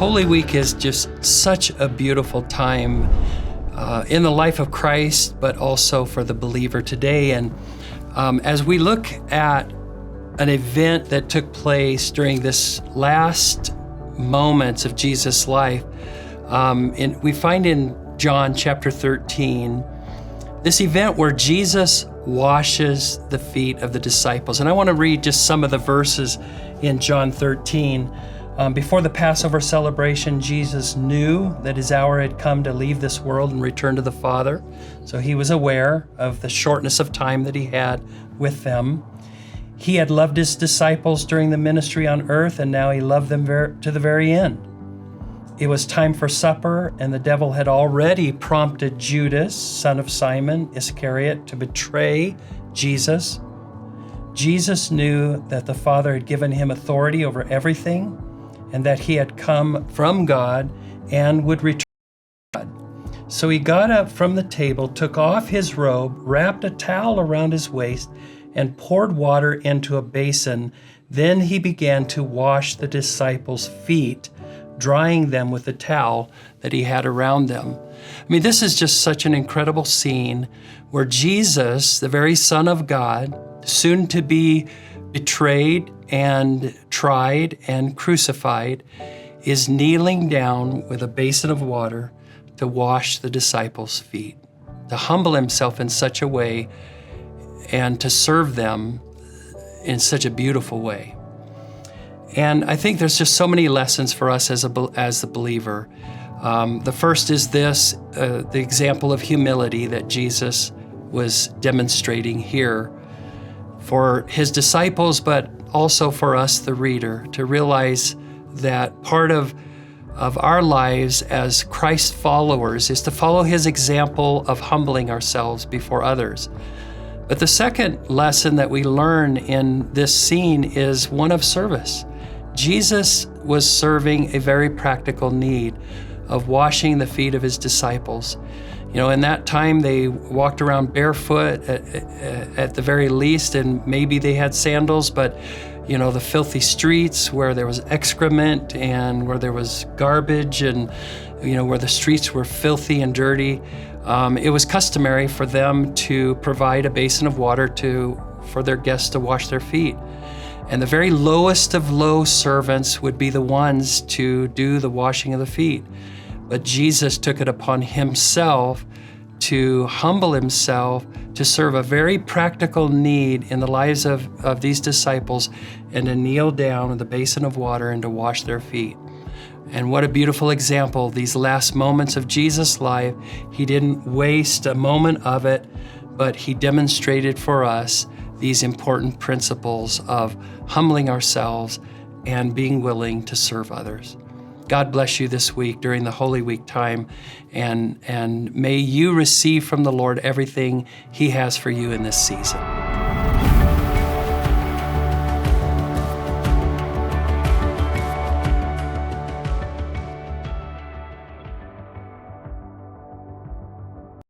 Holy Week is just such a beautiful time in the life of Christ, but also for the believer today. And as we look at an event that took place during this last moments of Jesus' life, we find in John chapter 13, this event where Jesus washes the feet of the disciples. And I want to read just some of the verses in John 13. Before the Passover celebration, Jesus knew that his hour had come to leave this world and return to the Father. So he was aware of the shortness of time that he had with them. He had loved his disciples during the ministry on earth, and now he loved them to the very end. It was time for supper, and the devil had already prompted Judas, son of Simon Iscariot, to betray Jesus. Jesus knew that the Father had given him authority over everything, and that he had come from God and would return to God. So he got up from the table, took off his robe, wrapped a towel around his waist, and poured water into a basin. Then he began to wash the disciples' feet, drying them with the towel that he had around them. I mean, this is just such an incredible scene where Jesus, the very Son of God, soon to be betrayed and tried and crucified, is kneeling down with a basin of water to wash the disciples' feet, to humble himself in such a way and to serve them in such a beautiful way. And I think there's just so many lessons for us as the believer. The first is this, the example of humility that Jesus was demonstrating here for his disciples, but also for us, the reader, to realize that part of our lives as Christ followers is to follow his example of humbling ourselves before others. But the second lesson that we learn in this scene is one of service. Jesus was serving a very practical need of washing the feet of his disciples. You know, in that time they walked around barefoot at the very least, and maybe they had sandals, but you know, the filthy streets where there was excrement and where there was garbage and, you know, where the streets were filthy and dirty, it was customary for them to provide a basin of water for their guests to wash their feet. And the very lowest of low servants would be the ones to do the washing of the feet. But Jesus took it upon himself to humble himself, to serve a very practical need in the lives of these disciples, and to kneel down with a basin of water and to wash their feet. And what a beautiful example, these last moments of Jesus' life. He didn't waste a moment of it, but he demonstrated for us these important principles of humbling ourselves and being willing to serve others. God bless you this week during the Holy Week time, and may you receive from the Lord everything he has for you in this season.